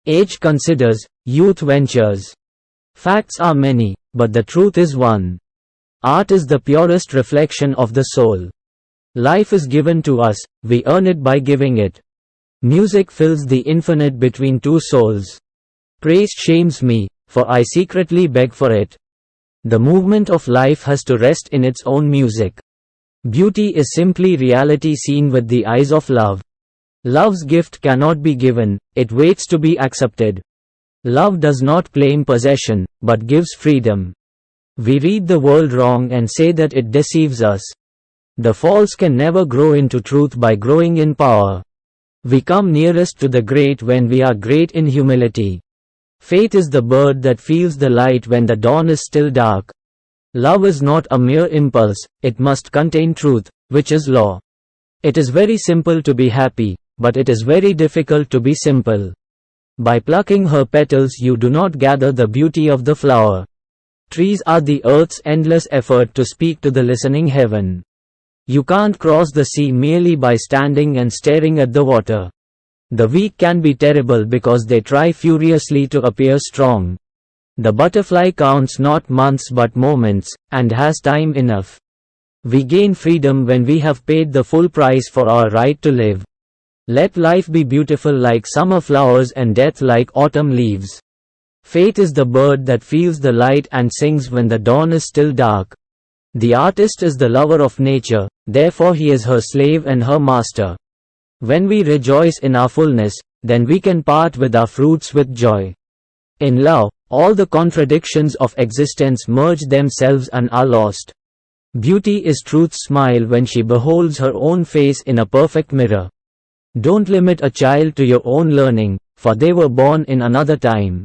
Age considers, youth ventures. Facts are many, but the truth is one. Art is the purest reflection of the soul. Life is given to us, we earn it by giving it. Music fills the infinite between two souls. Praise shames me, for I secretly beg for it. The movement of life has to rest in its own music. Beauty is simply reality seen with the eyes of love. Love's gift cannot be given, it waits to be accepted. Love does not claim possession, but gives freedom. We read the world wrong and say that it deceives us. The false can never grow into truth by growing in power. We come nearest to the great when we are great in humility. Faith is the bird that feels the light when the dawn is still dark. Love is not a mere impulse, it must contain truth, which is law. It is very simple to be happy, but it is very difficult to be simple. By plucking her petals you do not gather the beauty of the flower. Trees are the earth's endless effort to speak to the listening heaven. You can't cross the sea merely by standing and staring at the water. The weak can be terrible because they try furiously to appear strong. The butterfly counts not months but moments, and has time enough. We gain freedom when we have paid the full price for our right to live. Let life be beautiful like summer flowers and death like autumn leaves. Faith is the bird that feels the light and sings when the dawn is still dark. The artist is the lover of nature, therefore he is her slave and her master. When we rejoice in our fullness, then we can part with our fruits with joy. In love, all the contradictions of existence merge themselves and are lost. Beauty is truth's smile when she beholds her own face in a perfect mirror. Don't limit a child to your own learning, for they were born in another time.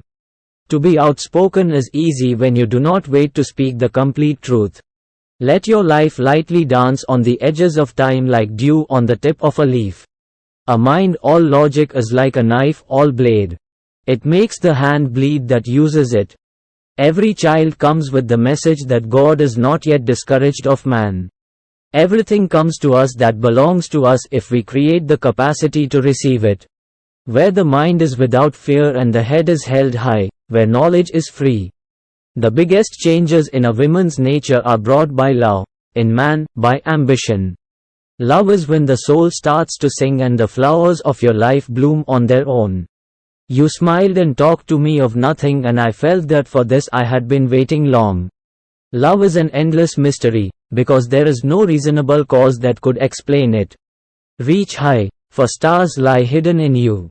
To be outspoken is easy when you do not wait to speak the complete truth. Let your life lightly dance on the edges of time like dew on the tip of a leaf. A mind all logic is like a knife all blade. It makes the hand bleed that uses it. Every child comes with the message that God is not yet discouraged of man. Everything comes to us that belongs to us if we create the capacity to receive it. Where the mind is without fear and the head is held high, where knowledge is free. The biggest changes in a woman's nature are brought by love, in man, by ambition. Love is when the soul starts to sing and the flowers of your life bloom on their own. You smiled and talked to me of nothing and I felt that for this I had been waiting long. Love is an endless mystery, because there is no reasonable cause that could explain it. Reach high, for stars lie hidden in you.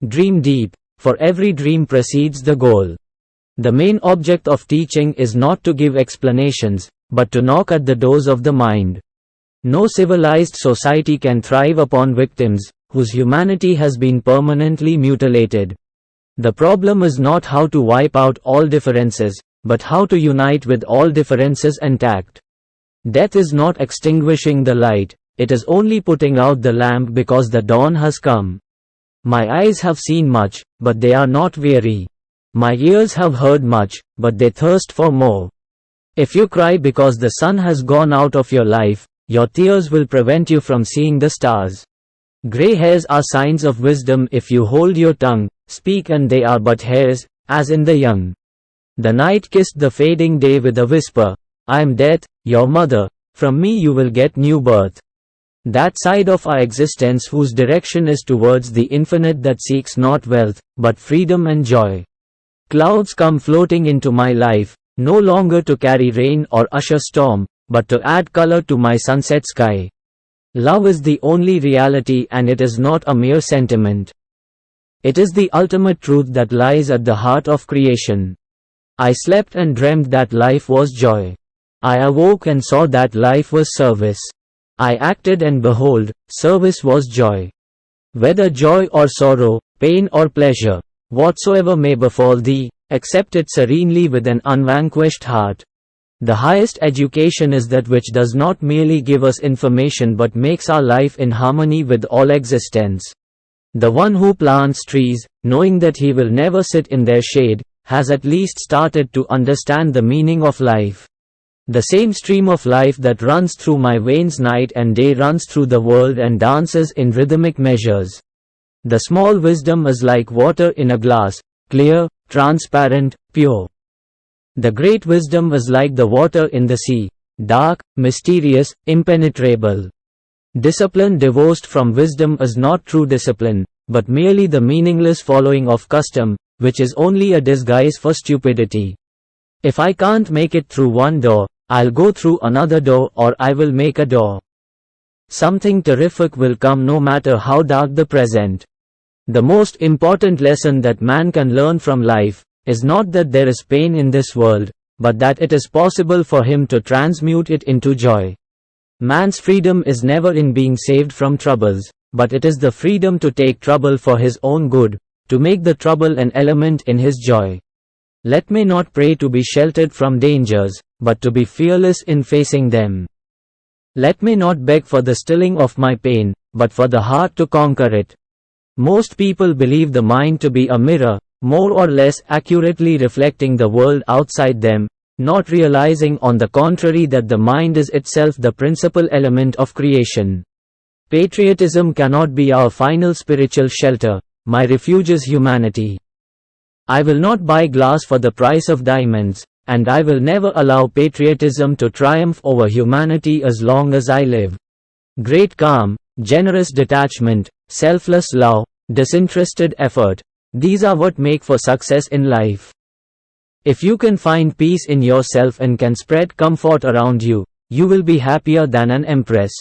Dream deep, for every dream precedes the goal. The main object of teaching is not to give explanations, but to knock at the doors of the mind. No civilized society can thrive upon victims, whose humanity has been permanently mutilated. The problem is not how to wipe out all differences, but how to unite with all differences intact. Death is not extinguishing the light, it is only putting out the lamp because the dawn has come. My eyes have seen much, but they are not weary. My ears have heard much, but they thirst for more. If you cry because the sun has gone out of your life, your tears will prevent you from seeing the stars. Grey hairs are signs of wisdom if you hold your tongue, speak and they are but hairs, as in the young. The night kissed the fading day with a whisper, I am death, your mother, from me you will get new birth. That side of our existence whose direction is towards the infinite that seeks not wealth, but freedom and joy. Clouds come floating into my life, no longer to carry rain or usher storm, but to add color to my sunset sky. Love is the only reality and it is not a mere sentiment. It is the ultimate truth that lies at the heart of creation. I slept and dreamed that life was joy. I awoke and saw that life was service. I acted and behold, service was joy. Whether joy or sorrow, pain or pleasure, whatsoever may befall thee, accept it serenely with an unvanquished heart. The highest education is that which does not merely give us information but makes our life in harmony with all existence. The one who plants trees, knowing that he will never sit in their shade, has at least started to understand the meaning of life. The same stream of life that runs through my veins night and day runs through the world and dances in rhythmic measures. The small wisdom is like water in a glass, clear, transparent, pure. The great wisdom is like the water in the sea, dark, mysterious, impenetrable. Discipline divorced from wisdom is not true discipline, but merely the meaningless following of custom, which is only a disguise for stupidity. If I can't make it through one door, I'll go through another door, or I will make a door. Something terrific will come no matter how dark the present. The most important lesson that man can learn from life is not that there is pain in this world, but that it is possible for him to transmute it into joy. Man's freedom is never in being saved from troubles, but it is the freedom to take trouble for his own good, to make the trouble an element in his joy. Let me not pray to be sheltered from dangers, but to be fearless in facing them. Let me not beg for the stilling of my pain, but for the heart to conquer it. Most people believe the mind to be a mirror, more or less accurately reflecting the world outside them, not realizing on the contrary that the mind is itself the principal element of creation. Patriotism cannot be our final spiritual shelter. My refuge is humanity. I will not buy glass for the price of diamonds, and I will never allow patriotism to triumph over humanity as long as I live. Great calm, generous detachment, selfless love, disinterested effort, these are what make for success in life. If you can find peace in yourself and can spread comfort around you, you will be happier than an empress.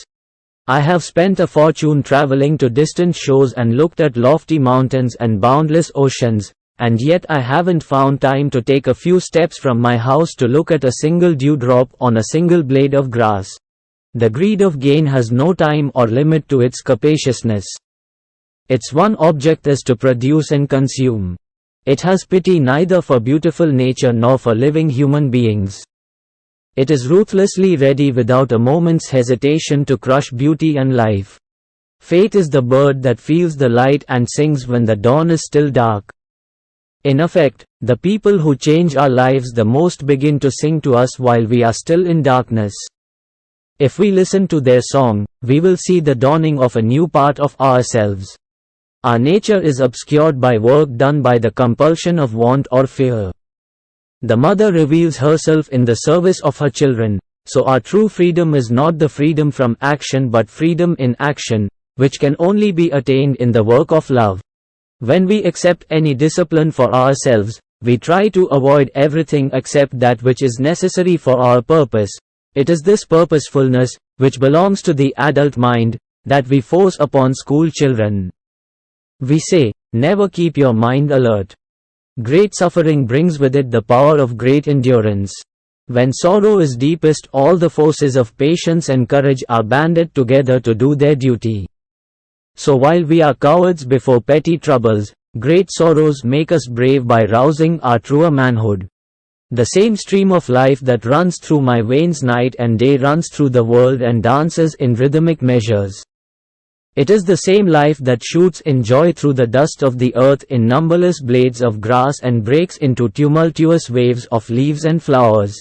I have spent a fortune traveling to distant shores and looked at lofty mountains and boundless oceans, and yet I haven't found time to take a few steps from my house to look at a single dewdrop on a single blade of grass. The greed of gain has no time or limit to its capaciousness. Its one object is to produce and consume. It has pity neither for beautiful nature nor for living human beings. It is ruthlessly ready without a moment's hesitation to crush beauty and life. Faith is the bird that feels the light and sings when the dawn is still dark. In effect, the people who change our lives the most begin to sing to us while we are still in darkness. If we listen to their song, we will see the dawning of a new part of ourselves. Our nature is obscured by work done by the compulsion of want or fear. The mother reveals herself in the service of her children, so our true freedom is not the freedom from action but freedom in action, which can only be attained in the work of love. When we accept any discipline for ourselves, we try to avoid everything except that which is necessary for our purpose. It is this purposefulness, which belongs to the adult mind, that we force upon school children. We say, never keep your mind alert. Great suffering brings with it the power of great endurance. When sorrow is deepest, all the forces of patience and courage are banded together to do their duty. So while we are cowards before petty troubles, great sorrows make us brave by rousing our truer manhood. The same stream of life that runs through my veins night and day runs through the world and dances in rhythmic measures. It is the same life that shoots in joy through the dust of the earth in numberless blades of grass and breaks into tumultuous waves of leaves and flowers.